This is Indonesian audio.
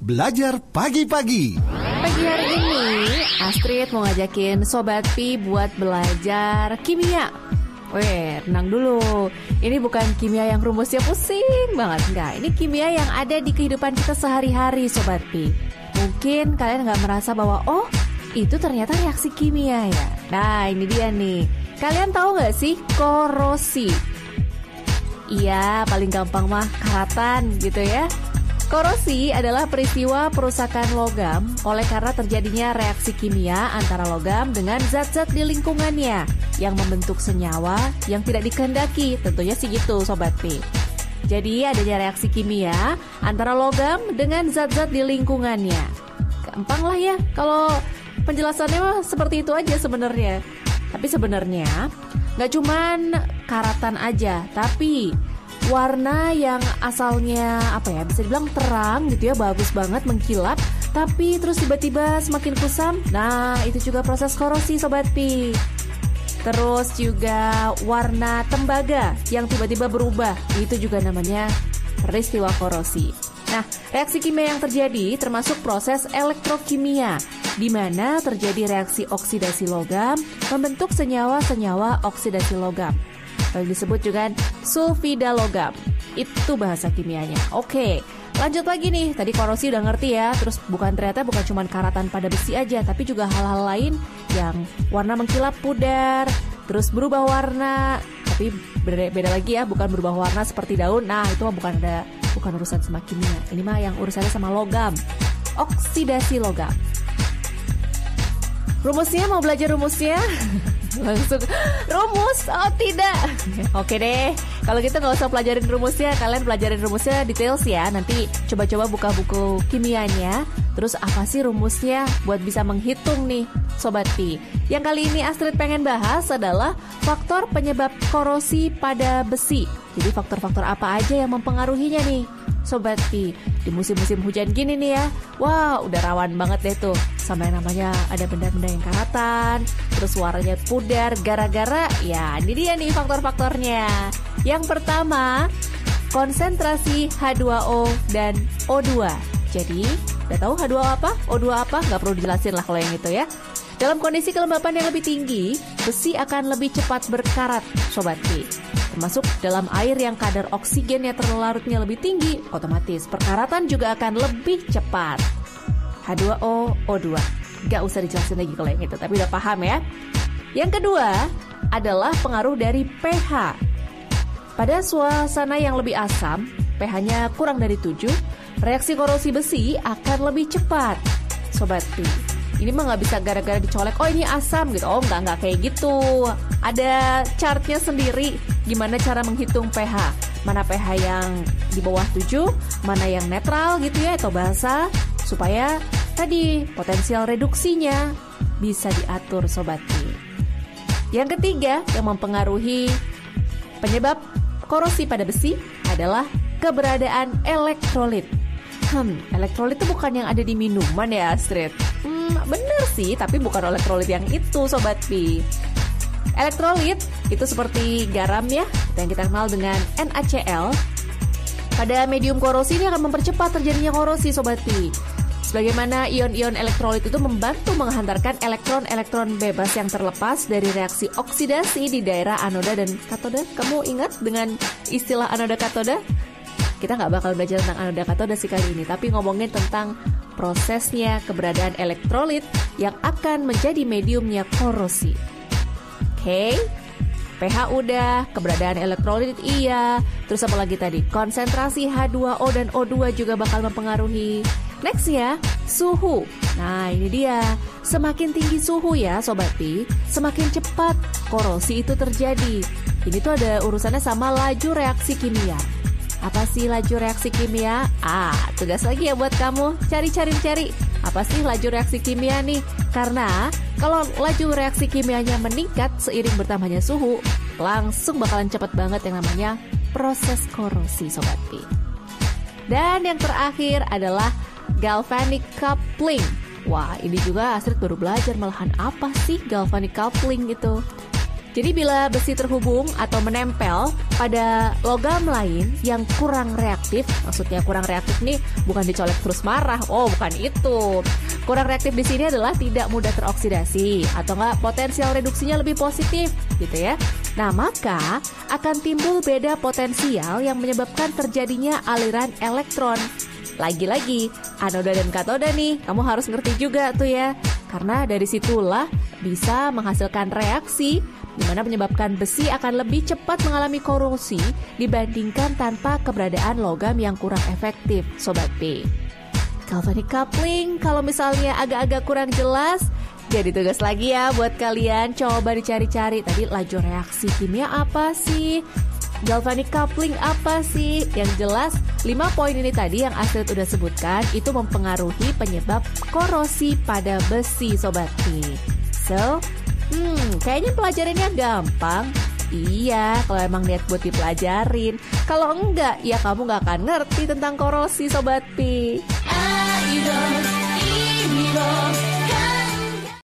Belajar pagi-pagi. Pagi hari ini, Astrid mau ngajakin Sobat Pi buat belajar kimia. Tenang dulu. Ini bukan kimia yang rumusnya pusing banget, enggak. Ini kimia yang ada di kehidupan kita sehari-hari, Sobat Pi. Mungkin kalian nggak merasa bahwa, oh, itu ternyata reaksi kimia ya. Nah, ini dia nih. Kalian tahu nggak sih korosi? Iya, paling gampang mah karatan gitu ya. Korosi adalah peristiwa perusakan logam oleh karena terjadinya reaksi kimia antara logam dengan zat-zat di lingkungannya yang membentuk senyawa yang tidak dikehendaki. Tentunya sih gitu, Sobat Pi. Jadi adanya reaksi kimia antara logam dengan zat-zat di lingkungannya. Gampang lah ya, kalau penjelasannya mah seperti itu aja sebenarnya. Tapi sebenarnya nggak cuman karatan aja, tapi warna yang asalnya bisa dibilang terang gitu ya, bagus banget mengkilap, tapi terus tiba-tiba semakin kusam. Nah, itu juga proses korosi, Sobat Pi. Terus juga warna tembaga yang tiba-tiba berubah, itu juga namanya peristiwa korosi. Nah, reaksi kimia yang terjadi termasuk proses elektrokimia, di mana terjadi reaksi oksidasi logam membentuk senyawa-senyawa oksidasi logam. Lalu disebut juga sulfida logam. Itu bahasa kimianya. Oke, lanjut lagi nih. Tadi korosi udah ngerti ya. Terus ternyata bukan cuma karatan pada besi aja, tapi juga hal-hal lain yang warna mengkilap pudar, terus berubah warna. Tapi beda lagi ya, bukan berubah warna seperti daun. Nah, itu mah bukan urusan sama kimia. Ini mah yang urusannya sama logam. Oksidasi logam. Rumusnya, mau belajar rumusnya? Langsung rumus, oh tidak. Oke deh, kalau gitu gak usah pelajarin rumusnya. Kalian pelajarin rumusnya details ya. Nanti coba-coba buka buku kimianya. Terus apa sih rumusnya buat bisa menghitung nih, Sobat Pi. Yang kali ini Astrid pengen bahas adalah faktor penyebab korosi pada besi. Jadi faktor-faktor apa aja yang mempengaruhinya nih, Sobat Pi. Di musim-musim hujan gini nih ya, wah udah rawan banget deh tuh sama yang namanya ada benda-benda yang karatan, terus warnanya pudar gara-gara, ya ini dia nih faktor-faktornya. Yang pertama, konsentrasi H2O dan O2. Jadi, udah tahu H2O apa? O2 apa? Nggak perlu dijelasin lah kalau yang itu ya. Dalam kondisi kelembapan yang lebih tinggi, besi akan lebih cepat berkarat, Sobat Pi. Termasuk dalam air yang kadar oksigennya terlarutnya lebih tinggi, otomatis perkaratan juga akan lebih cepat. H2O, O2. Gak usah dijelasin lagi kalau yang itu, tapi udah paham ya. Yang kedua adalah pengaruh dari pH. Pada suasana yang lebih asam, pH-nya kurang dari 7, reaksi korosi besi akan lebih cepat, Sobat Pi. Ini mah gak bisa gara-gara dicolek, oh ini asam gitu. Oh enggak kayak gitu. Ada chartnya sendiri gimana cara menghitung pH. Mana pH yang di bawah 7, mana yang netral gitu ya, atau basa, supaya tadi potensial reduksinya bisa diatur, Sobat Pi. Yang ketiga yang mempengaruhi penyebab korosi pada besi adalah keberadaan elektrolit. Elektrolit itu bukan yang ada di minuman ya, Astrid? Bener sih, tapi bukan elektrolit yang itu, Sobat Pi. Elektrolit itu seperti garam ya, yang kita kenal dengan NaCl. Pada medium korosi ini akan mempercepat terjadinya korosi, Sobat Pi. Sebagaimana ion-ion elektrolit itu membantu menghantarkan elektron-elektron bebas yang terlepas dari reaksi oksidasi di daerah anoda dan katoda. Kamu ingat dengan istilah anoda katoda? Kita nggak bakal belajar tentang anoda katoda sih kali ini, tapi ngomongin tentang prosesnya keberadaan elektrolit yang akan menjadi mediumnya korosi. Oke, pH udah, keberadaan elektrolit iya, terus apa lagi tadi? Konsentrasi H2O dan O2 juga bakal mempengaruhi. Next ya, suhu. Nah ini dia, semakin tinggi suhu ya Sobat Pi, semakin cepat korosi itu terjadi. Ini tuh ada urusannya sama laju reaksi kimia. Apa sih laju reaksi kimia? Tugas lagi ya buat kamu, cari. Apa sih laju reaksi kimia nih? Karena kalau laju reaksi kimianya meningkat seiring bertambahnya suhu, langsung bakalan cepat banget yang namanya proses korosi, Sobat Pi. Dan yang terakhir adalah galvanic coupling. Wah, ini juga Astrid baru belajar malahan, apa sih galvanic coupling itu. Jadi bila besi terhubung atau menempel pada logam lain yang kurang reaktif, maksudnya kurang reaktif nih bukan dicolek terus marah, oh bukan itu. Kurang reaktif di sini adalah tidak mudah teroksidasi atau enggak potensial reduksinya lebih positif gitu ya. Nah, maka akan timbul beda potensial yang menyebabkan terjadinya aliran elektron. Lagi-lagi, anoda dan katoda nih, kamu harus ngerti juga tuh ya. Karena dari situlah bisa menghasilkan reaksi di mana menyebabkan besi akan lebih cepat mengalami korosi dibandingkan tanpa keberadaan logam yang kurang efektif, Sobat P. Galvanic coupling, kalau misalnya agak-agak kurang jelas, jadi tugas lagi ya buat kalian. Coba dicari-cari tadi laju reaksi kimia apa sih? Galvanic coupling apa sih? Yang jelas 5 poin ini tadi yang Astrid udah sebutkan itu mempengaruhi penyebab korosi pada besi, Sobat P. So, kayaknya pelajarannya gampang. Iya, kalau emang niat buat dipelajarin. Kalau enggak, ya kamu gak akan ngerti tentang korosi, Sobat Pi.